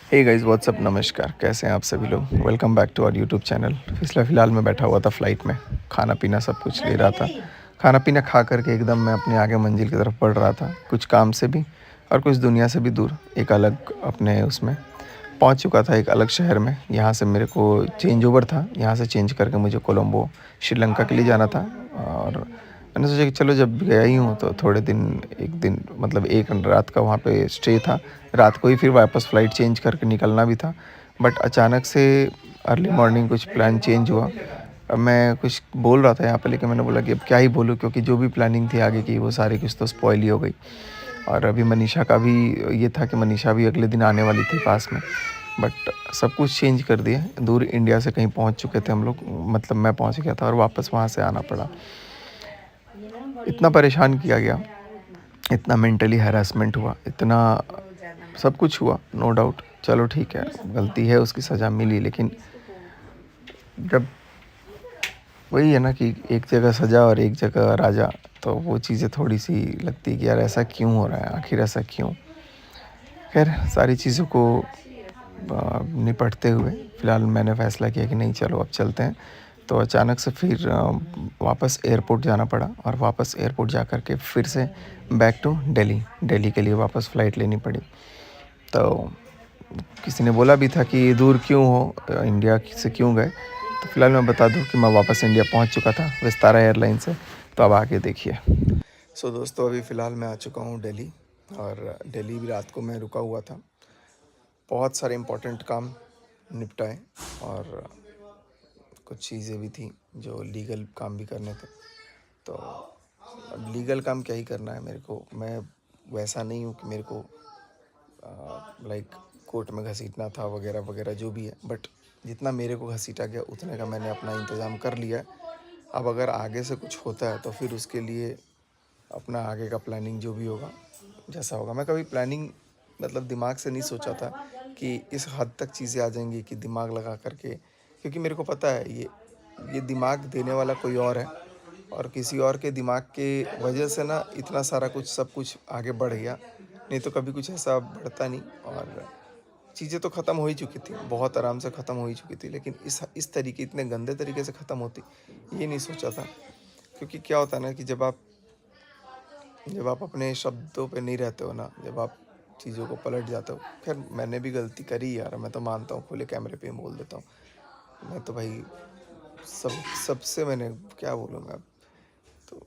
Hey guys what's up, नमस्कार। कैसे हैं आप सभी लोग? Welcome back to our YouTube channel. फ़िलहाल मैं बैठा हुआ था फ़्लाइट में, खाना पीना सब कुछ ले रहा था। खाना पीना खा कर के एकदम मैं अपने आगे मंजिल की तरफ बढ़ रहा था, कुछ काम से भी और कुछ दुनिया से भी दूर, एक अलग अपने उसमें पहुंच चुका था, एक अलग शहर में। यहाँ से मेरे को चेंज ओवर था, यहाँ से चेंज करके मुझे कोलंबो श्रीलंका के लिए जाना था। और मैंने सोचा कि चलो जब गया ही हूँ तो थोड़े दिन, एक दिन मतलब एक रात का वहाँ पे स्टे था। रात को ही फिर वापस फ़्लाइट चेंज करके निकलना भी था। बट अचानक से अर्ली मॉर्निंग कुछ प्लान चेंज हुआ। अब मैं कुछ बोल रहा था यहाँ पे, लेकिन मैंने बोला कि अब क्या ही बोलूँ, क्योंकि जो भी प्लानिंग थी आगे की वो सारी कुछ तो स्पॉइल ही हो गई। और अभी मनीषा का भी ये था कि मनीषा भी अगले दिन आने वाली थी पास में। बट सब कुछ चेंज कर दिया। दूर इंडिया से कहीं पहुंच चुके थे हम लोग, मतलब मैं पहुंच गया था और वापस वहां से आना पड़ा। इतना परेशान किया गया, इतना मेंटली हैरेसमेंट हुआ, इतना सब कुछ हुआ, नो डाउट। चलो ठीक है, गलती है, उसकी सज़ा मिली। लेकिन जब वही है ना कि एक जगह सज़ा और एक जगह राजा, तो वो चीज़ें थोड़ी सी लगती है कि यार ऐसा क्यों हो रहा है, आखिर ऐसा क्यों। खैर, सारी चीज़ों को निपटते हुए फ़िलहाल मैंने फ़ैसला किया कि नहीं, चलो अब चलते हैं। तो अचानक से फिर वापस एयरपोर्ट जाना पड़ा और वापस एयरपोर्ट जा कर के फिर से बैक टू दिल्ली। दिल्ली के लिए वापस फ़्लाइट लेनी पड़ी। तो किसी ने बोला भी था कि दूर क्यों हो, इंडिया से क्यों गए। तो फ़िलहाल मैं बता दूं कि मैं वापस इंडिया पहुंच चुका था विस्तारा एयरलाइन से। तो अब आगे देखिए। दोस्तों, अभी फ़िलहाल मैं आ चुका हूं दिल्ली। और दिल्ली भी रात को मैं रुका हुआ था, बहुत सारे इम्पोर्टेंट काम निपटाए और कुछ चीज़ें भी थी जो लीगल काम भी करने थे। तो अब लीगल काम क्या ही करना है मेरे को, मैं वैसा नहीं हूँ कि मेरे को लाइक कोर्ट में घसीटना था वगैरह वगैरह जो भी है। बट जितना मेरे को घसीटा गया उतने का मैंने अपना इंतज़ाम कर लिया है। अब अगर आगे से कुछ होता है तो फिर उसके लिए अपना आगे का प्लानिंग जो भी होगा, जैसा होगा। मैं कभी प्लानिंग मतलब दिमाग से नहीं सोचा था कि इस हद तक चीज़ें आ जाएंगी कि दिमाग लगा करके, क्योंकि मेरे को पता है ये दिमाग देने वाला कोई और है और किसी और के दिमाग के वजह से ना इतना सारा कुछ सब कुछ आगे बढ़ गया। नहीं तो कभी कुछ ऐसा बढ़ता नहीं। और चीज़ें तो ख़त्म हो ही चुकी थी, बहुत आराम से ख़त्म हो ही चुकी थी, लेकिन इस तरीके, इतने गंदे तरीके से ख़त्म होती ये नहीं सोचा था। क्योंकि क्या होता है ना कि जब आप अपने शब्दों पे नहीं रहते हो ना, जब आप चीज़ों को पलट जाते हो। खैर, मैंने भी गलती करी यार, मैं तो मानता हूँ, खुले कैमरे पे ही बोल देता हूँ। मैं तो भाई सबसे मैंने क्या बोलूँ मैं। तो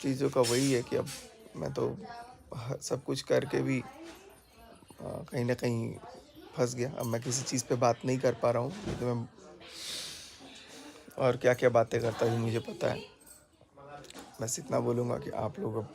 चीज़ों का वही है कि अब मैं तो सब कुछ करके भी कहीं ना कहीं फंस गया। अब मैं किसी चीज़ पे बात नहीं कर पा रहा हूँ, नहीं तो मैं और क्या क्या बातें करता भी मुझे पता है। बस इतना बोलूँगा कि आप लोग अब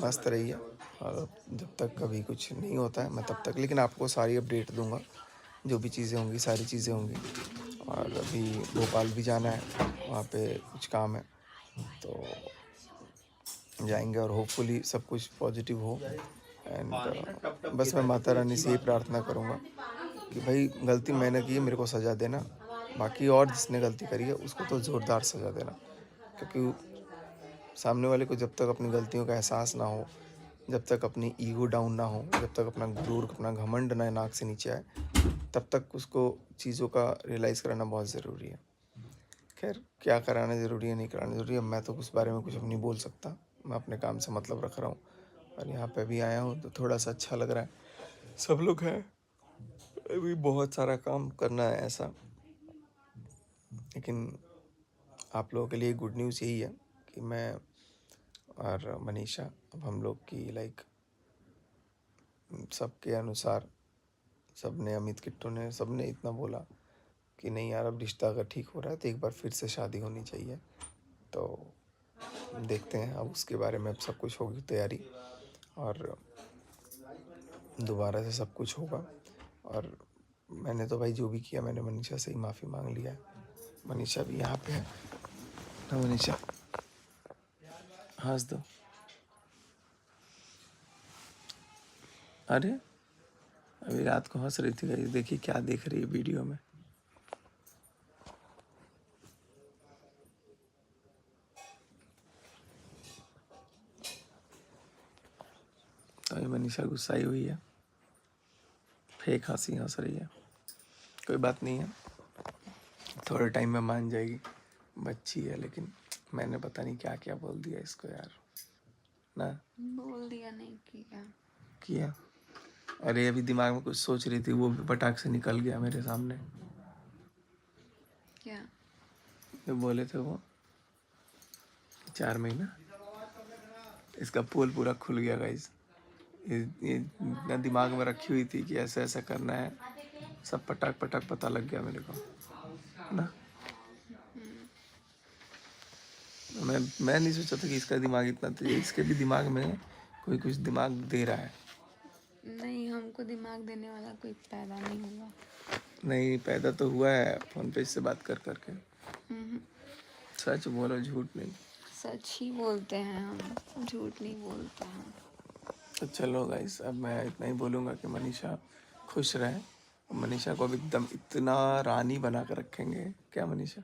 मस्त रहिए। और जब तक कभी कुछ नहीं होता है मैं तब तक लेकिन आपको सारी अपडेट दूंगा, जो भी चीज़ें होंगी सारी चीज़ें होंगी। और अभी भोपाल भी जाना है, वहाँ पे कुछ काम है, तो जाएंगे और होपफुली सब कुछ पॉजिटिव हो। एंड बस मैं माता रानी से यही प्रार्थना करूँगा कि भाई गलती मैंने की है, मेरे को सज़ा देना। बाकी और जिसने गलती करी है उसको तो ज़ोरदार सज़ा देना। क्योंकि सामने वाले को जब तक अपनी गलतियों का एहसास ना हो, जब तक अपनी ईगो डाउन ना हो, जब तक अपना गुरूर, अपना घमंड ना नाक से नीचे आए, तब तक उसको चीज़ों का रियलाइज़ कराना बहुत ज़रूरी है। खैर, क्या कराना ज़रूरी है, नहीं कराना ज़रूरी है, मैं तो उस बारे में कुछ अब नहीं बोल सकता। मैं अपने काम से मतलब रख रहा हूँ और यहाँ पे भी आया हूँ तो थोड़ा सा अच्छा लग रहा है। सब लोग हैं, अभी बहुत सारा काम करना है ऐसा। लेकिन आप लोगों के लिए गुड न्यूज़ यही है कि मैं और मनीषा, अब हम लोग की लाइक सबके अनुसार, सब ने, अमित किट्टू ने, सब ने इतना बोला कि नहीं यार, अब रिश्ता अगर ठीक हो रहा है तो एक बार फिर से शादी होनी चाहिए। तो देखते हैं, अब उसके बारे में अब सब कुछ होगी तैयारी और दोबारा से सब कुछ होगा। और मैंने तो भाई जो भी किया, मैंने मनीषा से ही माफ़ी मांग लिया है। मनीषा भी यहाँ पे है ना? मनीषा, हंस दो। अरे, अभी रात को हंस रही थी गाइस, देखिए क्या देख रही है वीडियो में। तो ये मनीषा गुस्साई हुई है। फेक हंसी हंस रही है, कोई बात नहीं है, थोड़े टाइम में मान जाएगी, बच्ची है। लेकिन मैंने पता नहीं क्या क्या बोल दिया इसको यार, ना बोल दिया नहीं किया। किया। अरे अभी दिमाग में कुछ सोच रही थी, वो भी पटाख से निकल गया मेरे सामने। क्या? जो बोले थे वो 4 महीना, इसका पोल पूरा खुल गया गाइस। ये इतना दिमाग में रखी हुई थी कि ऐसा ऐसा करना है, सब पटाख पटाख पता लग गया मेरे को ना। मैं नहीं सोचा था कि इसका दिमाग इतना तेज है, इसके भी दिमाग में कोई कुछ दिमाग दे रहा है। नहीं, हमको दिमाग देने वाला कोई पैदा नहीं हुआ। नहीं पैदा तो हुआ है फोन पे इससे बात कर करके। हम्म, सच बोलो, झूठ नहीं। सच ही बोलते हैं हम, झूठ नहीं बोलते हैं। तो चलो गाइस, अब मैं इतना ही बोलूँगा कि मनीषा खुश रहे। मनीषा को अब एकदम इतना रानी बना कर रखेंगे, क्या मनीषा,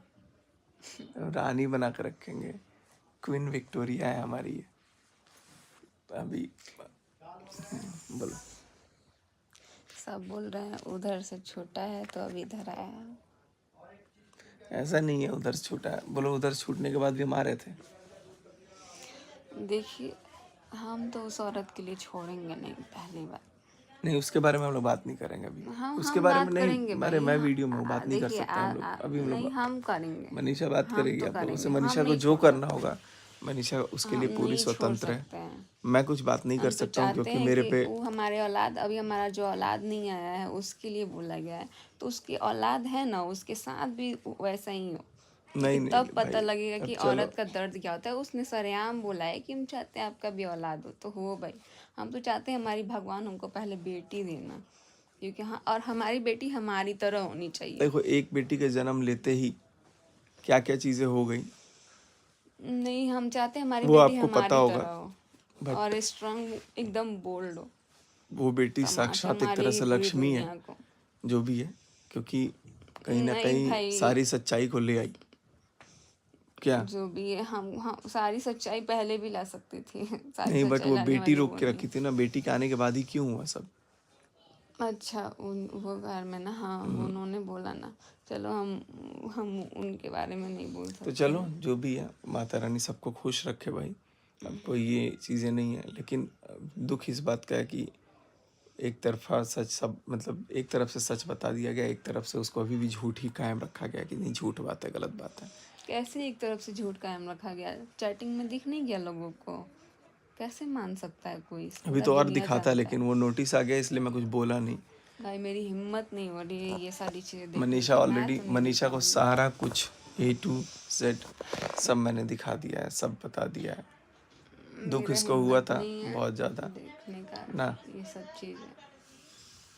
रानी बना कर रखेंगे। क्वीन विक्टोरिया है हमारी ये। तो अभी बोलो। सब बोल रहे हैं उधर से छोटा है तो अब इधर आया है। ऐसा नहीं है उधर से छूटा है, बोलो उधर छूटने के बाद भी हमारे थे। देखिए, हम तो उस औरत के लिए छोड़ेंगे नहीं, पहली बात। नहीं उसके बारे में हम लोग बात नहीं करेंगे अभी। उसके हम बारे में बात नहीं, करेंगे अरे भाई। मैं वीडियो में हूँ, बात नहीं कर देखिए, सकते हम लोग अभी। हम नहीं, लोग हम करेंगे। मनीषा बात हम करेगी तो आप लोगों से। करेंगे, हम मनीषा को नहीं जो छोड़ करना सकते। होगा, मनीषा उसके हम लिए पूरी नहीं छोड़ स्वतंत्र है। सकते हैं। मैं कुछ बात नहीं कर हम तो सकता हूँ चाहते क्योंकि हैं मेरे कि पे वो हमारे औलाद, अभी हमारा जो औलाद नहीं आया है उसके लिए बोला गया है, तो उसकी औलाद है ना, उसके साथ भी वैसा ही हो। नहीं क्योंकि नहीं तब पता भाई, लगेगा अब कि चलो। औरत का दर्द क्या होता है। उसने सरेआम बोला है कि हम चाहते हैं आपका भी औलाद हो, तो हो भाई। हम तो चाहते हैं हमारी भगवान हमको पहले बेटी देना, क्योंकि हाँ, और हमारी बेटी हमारी तरह होनी चाहिए। देखो एक बेटी के जन्म लेते ही क्या क्या चीज़ें हो गई, नहीं, हम चाहते हैं हमारी वो बेटी आपको पता हमारी होगा। तरह हो बट और स्ट्रांग, एकदम बोल्ड हो, वो बेटी संभाल साक्षात एक संभाले तरह ये से पूरी लक्ष्मी है, दुनिया को। जो भी है, क्योंकि कहीं ना नहीं कहीं भाई, सारी सच्चाई को ले आई। क्या? जो भी है, हम सारी सच्चाई पहले भी ला सकती थी। सारी नहीं बट सच्चाई वो लाने बेटी वाली रोक वो के नहीं रखी है। थी ना, बेटी के आने के बाद ही क्यों हुआ सब। अच्छा, वो घर में ना, हाँ, उन्होंने बोला ना। चलो, हम उनके बारे में नहीं बोल तो सकते चलो हैं। जो भी है, माता रानी सबको खुश रखे भाई। अब कोई ये चीज़ें नहीं है, लेकिन दुख इस बात का है कि एक तरफा सच, सब मतलब एक तरफ से सच बता दिया गया, एक तरफ से उसको अभी भी झूठ ही कायम रखा गया कि नहीं झूठ बात है, गलत बात है। कैसे एक तरफ से झूठ कायम रखा गया? चैटिंग में दिख नहीं गया लोगों को? कैसे मान सकता है कोई? अभी पूरा तो और दुनिया दिखाता, जानता लेकिन है। वो नोटिस आ गया इसलिए मैं कुछ बोला नहीं। भाई, मेरी हिम्मत नहीं हो रही है ये सारी चीज़ें देखने मनीषा की, मैं ऑलरेडी, तो नहीं देख मनीषा को पाऊंगी। सारा कुछ A to Z सब मैंने दिखा दिया है, सब बता दिया है। दुख मेरा इसको हुआ हिम्मत था नहीं है बहुत ज़्यादा देखने का ना, ये सब चीज़ें।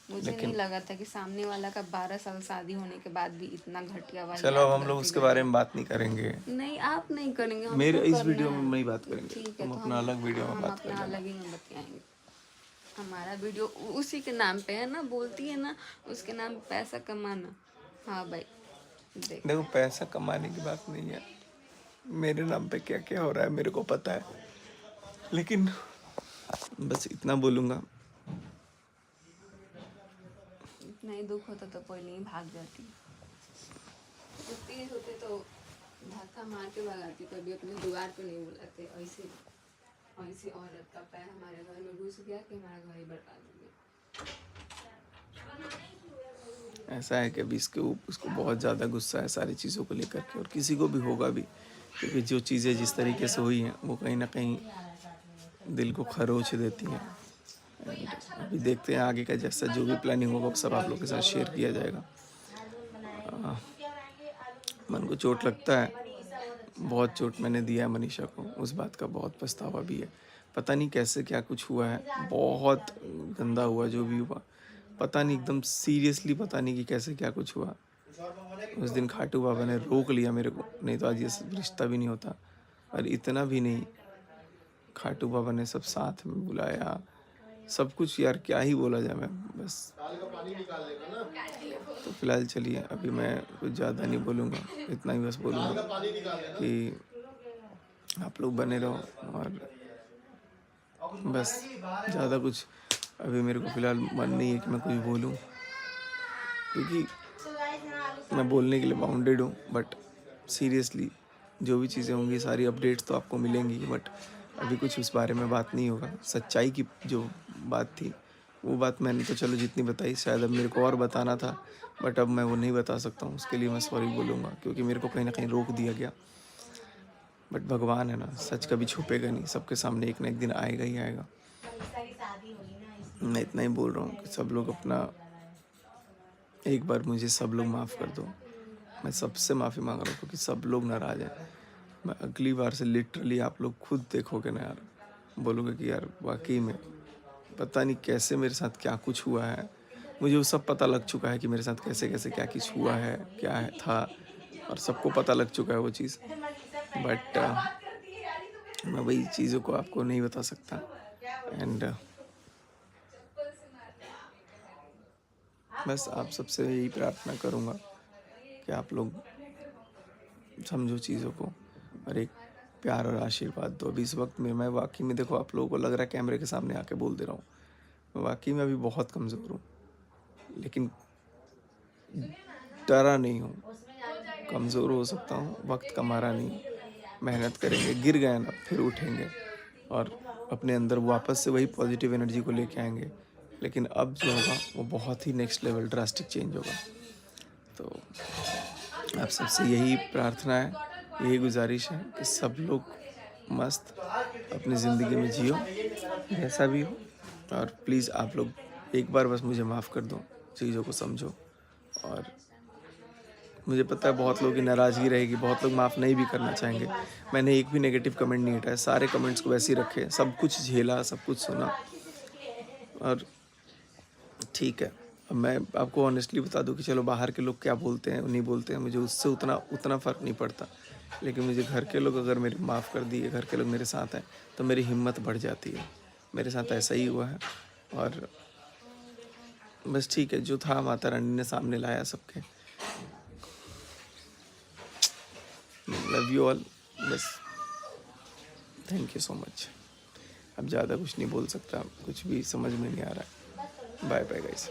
मुझे नहीं लेकिन लगा था कि सामने वाला का 12 साल शादी होने के बाद भी इतना घटिया चलो अब वाहियात हम लोग करके उसके बारे जाएगा। में बात नहीं करेंगे। नहीं, आप नहीं करेंगे, मेरे हमको इस करना वीडियो में है। नहीं बात करेंगे, ठीक है, तुम तो अपना अलग वीडियो में हम बात कर अपना लेना। अलग ही में बतियाएंगे। हमारा वीडियो उसी के नाम पे है ना, बोलती है ना, उसके नाम पे पैसा कमाना। हाँ भाई, देख। देखो पैसा कमाने की बात नहीं है, मेरे नाम पे क्या क्या हो रहा है मेरे को पता है, लेकिन बस इतना बोलूँगा। इतना ही दुख होता तो कोई नहीं भाग जाती। तो तेज होते तो धक्का मार के भगाती, कभी अपने द्वार पे नहीं बुलाते। ऐसे ऐसी औरत का पैर हमारे घर में घुस गया कि हमारा घर ही बर्बाद हो गया। ऐसा है कि अभी उसको बहुत ज़्यादा गुस्सा है सारी चीज़ों को लेकर के, और किसी को भी होगा भी, क्योंकि जो चीज़ें जिस तरीके से हुई हैं वो कहीं ना कहीं दिल को खरोच देती हैं। And अभी देखते हैं आगे का, जैसा जो भी प्लानिंग होगा वो सब आप लोग के साथ शेयर किया जाएगा। मन को चोट लगता है, बहुत चोट मैंने दिया है मनीषा को, उस बात का बहुत पछतावा भी है। पता नहीं कैसे क्या कुछ हुआ है, बहुत गंदा हुआ जो भी हुआ, पता नहीं, एकदम सीरियसली पता नहीं कि कैसे क्या कुछ हुआ। उस दिन खाटू बाबा ने रोक लिया मेरे को, नहीं तो आज ये रिश्ता भी नहीं होता। और इतना भी नहीं, खाटू बाबा ने सब साथ में बुलाया, सब कुछ यार, क्या ही बोला जाए मैं बस। तो फिलहाल चलिए, अभी मैं कुछ ज़्यादा नहीं बोलूँगा, इतना ही बस बोलूँगा कि आप लोग बने रहो, और बस ज़्यादा कुछ अभी मेरे को फ़िलहाल मन नहीं है कि मैं कुछ बोलूँ। क्योंकि मैं बोलने के लिए बाउंडेड हूँ, बट सीरियसली जो भी चीज़ें होंगी सारी अपडेट्स तो आपको मिलेंगी, बट अभी कुछ उस बारे में बात नहीं होगा। सच्चाई की जो बात थी वो बात मैंने तो चलो जितनी बताई, शायद अब मेरे को और बताना था, बट अब मैं वो नहीं बता सकता हूँ। उसके लिए मैं सॉरी बोलूँगा, क्योंकि मेरे को कहीं ना कहीं रोक दिया गया। बट भगवान है ना, सच कभी छुपेगा नहीं, सबके सामने एक ना एक दिन आएगा ही आएगा। मैं इतना ही बोल रहा हूँ कि सब लोग अपना, एक बार मुझे सब लोग माफ़ कर दो। मैं सबसे माफ़ी मांग रहा हूँ क्योंकि सब लोग नाराज़ हैं। मैं अगली बार से लिटरली आप लोग खुद देखोगे ना यार, बोलोगे कि यार वाकई में पता नहीं कैसे मेरे साथ क्या कुछ हुआ है। मुझे वो सब पता लग चुका है कि मेरे साथ कैसे कैसे क्या कुछ हुआ है, क्या है था, और सबको पता लग चुका है वो चीज़। बट मैं वही चीज़ों को आपको नहीं बता सकता। एंड बस आप सबसे यही प्रार्थना करूँगा कि आप लोग समझो चीज़ों को और एक प्यार और आशीर्वाद दो। अभी इस वक्त में मैं वाकई में, देखो आप लोगों को लग रहा है कैमरे के सामने आके बोल दे रहा हूँ, मैं वाकई में अभी बहुत कमज़ोर हूँ, लेकिन डरा नहीं हूँ। कमज़ोर हो सकता हूँ, वक्त का मारा नहीं। मेहनत करेंगे, गिर गए ना फिर उठेंगे और अपने अंदर वापस से वही पॉजिटिव एनर्जी को लेके आएंगे। लेकिन अब जो होगा वो बहुत ही नेक्स्ट लेवल ड्रास्टिक चेंज होगा। तो आप सबसे यही प्रार्थना है, यही गुजारिश है कि सब लोग मस्त अपनी ज़िंदगी में जियो, जैसा भी हो। और प्लीज़ आप लोग एक बार बस मुझे माफ़ कर दो, चीज़ों को समझो। और मुझे पता है बहुत लोगों की नाराज़गी रहेगी, बहुत लोग माफ़ नहीं भी करना चाहेंगे। मैंने एक भी नेगेटिव कमेंट नहीं हटाया, सारे कमेंट्स को वैसे ही रखे, सब कुछ झेला, सब कुछ सुना। और ठीक है, अब मैं आपको ऑनेस्टली बता दूं कि चलो बाहर के लोग क्या बोलते हैं नहीं बोलते हैं, मुझे उससे उतना फ़र्क नहीं पड़ता। लेकिन मुझे घर के लोग अगर मेरे माफ़ कर दिए, घर के लोग मेरे साथ हैं, तो मेरी हिम्मत बढ़ जाती है। मेरे साथ ऐसा ही हुआ है। और बस ठीक है, जो था माता रानी ने सामने लाया सबके। Love you all. बस थैंक यू सो मच। अब ज़्यादा कुछ नहीं बोल सकता, कुछ भी समझ में नहीं आ रहा है। Bye bye guys.